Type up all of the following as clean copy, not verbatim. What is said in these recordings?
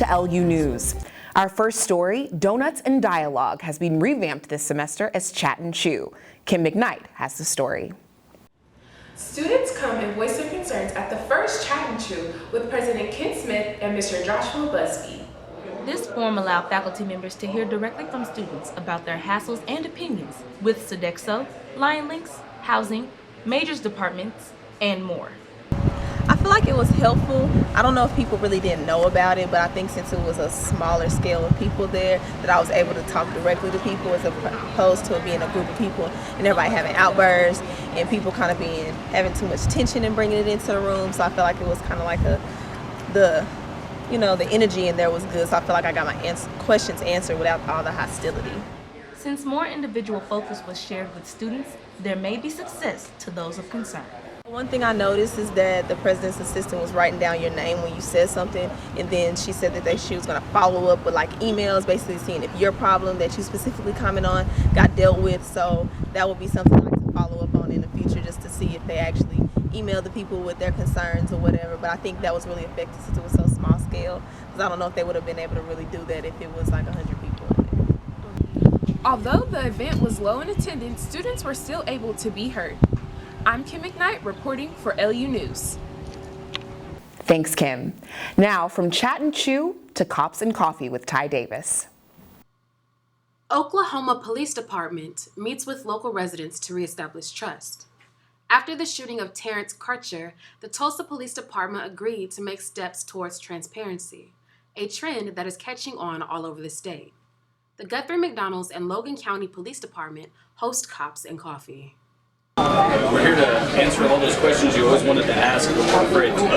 to LU News. Our first story, Donuts and Dialogue, has been revamped this semester as Chat and Chew. Kim McKnight has the story. Students come and voice their concerns at the first Chat and Chew with President Ken Smith and Mr. Joshua Busby. This forum allowed faculty members to hear directly from students about their hassles and opinions with Sodexo, Lion Links, housing, majors departments, and more. I feel like it was helpful. I don't know if people really didn't know about it, but I think since it was a smaller scale of people there, that I was able to talk directly to people as opposed to it being a group of people and everybody having outbursts and people kind of having too much tension and bringing it into the room. So I feel like it was kind of like the energy in there was good. So I feel like I got my questions answered without all the hostility. Since more individual focus was shared with students, there may be success to those of concern. One thing I noticed is that the president's assistant was writing down your name when you said something, and then she said that she was going to follow up with like emails, basically seeing if your problem that you specifically comment on got dealt with. So that would be something I'd like to follow up on in the future, just to see if they actually email the people with their concerns or whatever. But I think that was really effective since it was so small scale, because I don't know if they would have been able to really do that if it was like 100 people in there. Although the event was low in attendance, students were still able to be heard. I'm Kim McKnight reporting for LU News. Thanks, Kim. Now from Chat and Chew to Cops and Coffee with Ty Davis. Oklahoma Police Department meets with local residents to reestablish trust. After the shooting of Terrence Karcher, the Tulsa Police Department agreed to make steps towards transparency, a trend that is catching on all over the state. The Guthrie McDonald's and Logan County Police Department host Cops and Coffee. We're here to answer all those questions you always wanted to ask or were afraid to. From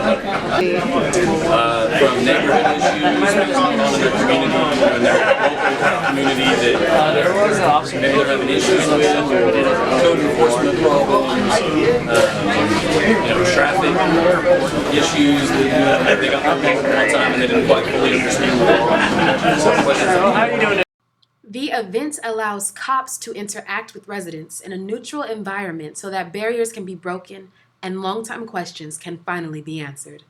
neighborhood issues, what's going on in their community, in their local community that maybe they're having issues with, code enforcement problems, traffic issues that they got their paper one time and they didn't quite fully understand the law. How are you doing? The event allows cops to interact with residents in a neutral environment so that barriers can be broken and long-time questions can finally be answered.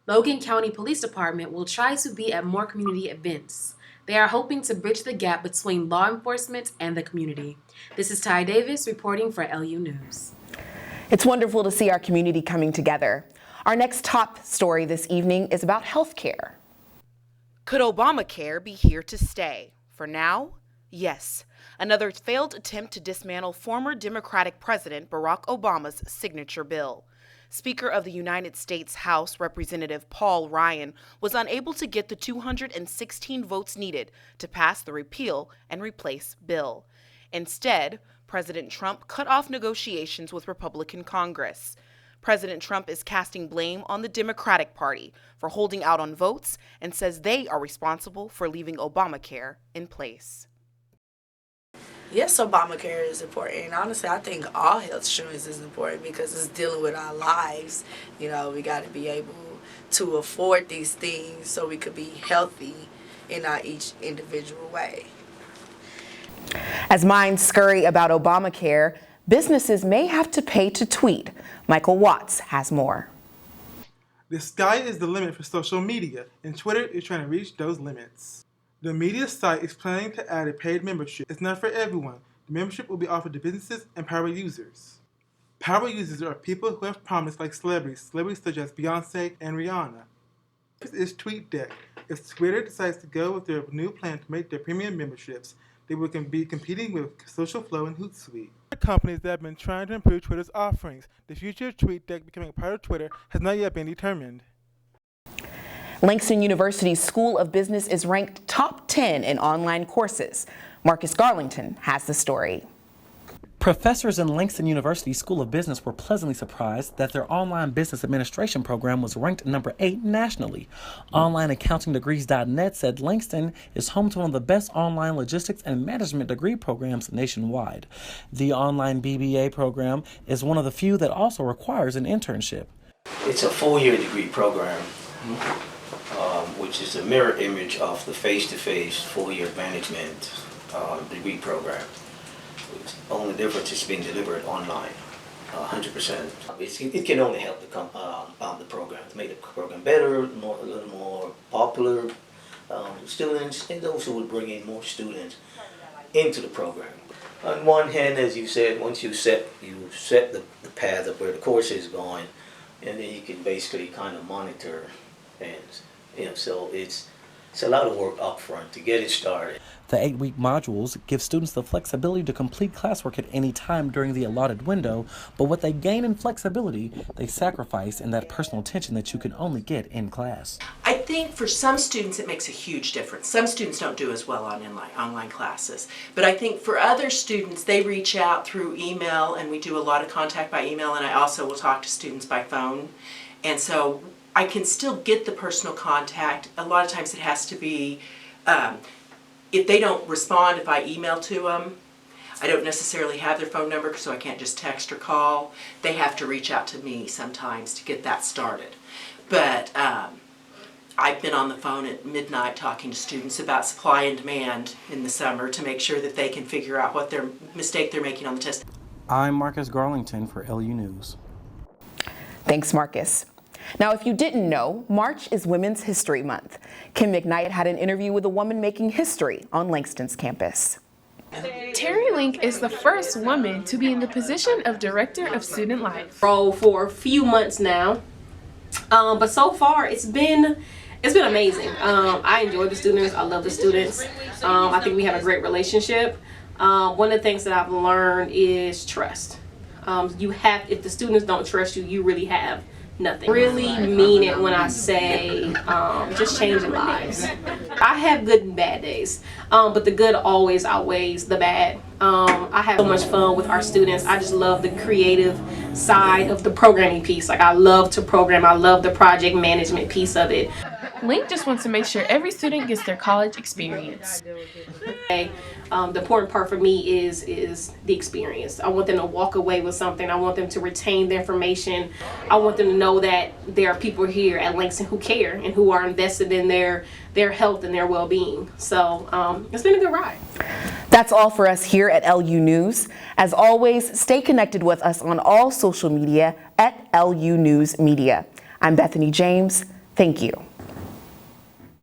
Logan County Police Department will try to be at more community events. They are hoping to bridge the gap between law enforcement and the community. This is Ty Davis reporting for LU News. It's wonderful to see our community coming together. Our next top story this evening is about health care. Could Obamacare be here to stay? For now, yes. Another failed attempt to dismantle former Democratic President Barack Obama's signature bill. Speaker of the United States House Representative Paul Ryan was unable to get the 216 votes needed to pass the repeal and replace bill. Instead, President Trump cut off negotiations with Republican Congress. President Trump is casting blame on the Democratic Party for holding out on votes and says they are responsible for leaving Obamacare in place. Yes, Obamacare is important. Honestly, I think all health insurance is important because it's dealing with our lives. We got to be able to afford these things so we could be healthy in our each individual way. As minds scurry about Obamacare, businesses may have to pay to tweet. Michael Watts has more. The sky is the limit for social media, and Twitter is trying to reach those limits. The media site is planning to add a paid membership. It's not for everyone. The membership will be offered to businesses and power users. Power users are people who have promised, like celebrities such as Beyonce and Rihanna. This is TweetDeck. If Twitter decides to go with their new plan to make their premium memberships, they will be competing with SocialFlow and Hootsuite. Companies that have been trying to improve Twitter's offerings. The future of TweetDeck becoming a part of Twitter has not yet been determined. Langston University's School of Business is ranked top 10 in online courses. Marcus Garlington has the story. Professors in Langston University School of Business were pleasantly surprised that their online business administration program was ranked number 8 nationally. OnlineAccountingDegrees.net said Langston is home to one of the best online logistics and management degree programs nationwide. The online BBA program is one of the few that also requires an internship. It's a 4-year degree program, which is a mirror image of the face-to-face 4-year management degree program. The only difference is being delivered online, 100%. It can only help the program, to make the program better, a little more popular, students, and also would bring in more students into the program. On one hand, as you said, once you set the path of where the course is going, and then you can basically kind of monitor, and so it's a lot of work up front to get it started. The 8-week modules give students the flexibility to complete classwork at any time during the allotted window, but what they gain in flexibility, they sacrifice in that personal attention that you can only get in class. I think for some students it makes a huge difference. Some students don't do as well on online classes, but I think for other students they reach out through email, and we do a lot of contact by email, and I also will talk to students by phone, and so I can still get the personal contact. A lot of times it has to be, if they don't respond if I email to them, I don't necessarily have their phone number, so I can't just text or call. They have to reach out to me sometimes to get that started. But I've been on the phone at midnight talking to students about supply and demand in the summer to make sure that they can figure out what their mistake they're making on the test. I'm Marcus Garlington for LU News. Thanks, Marcus. Now, if you didn't know, March is Women's History Month. Kim McKnight had an interview with a woman making history on Langston's campus. Terry Link is the first woman to be in the position of Director of Student Life. Role for a few months now, but so far it's been amazing. I enjoy the students. I love the students. I think we have a great relationship. One of the things that I've learned is trust. If the students don't trust you, you really have nothing. Really mean it when I say just changing lives. I have good and bad days, but the good always outweighs the bad. I have so much fun with our students. I just love the creative side of the programming piece. Like, I love to program. I love the project management piece of it. Link just wants to make sure every student gets their college experience. The important part for me is the experience. I want them to walk away with something. I want them to retain the information. I want them to know that there are people here at Langston who care and who are invested in their health and their well-being. So it's been a good ride. That's all for us here at LU News. As always, stay connected with us on all social media at LU News Media. I'm Bethany James. Thank you.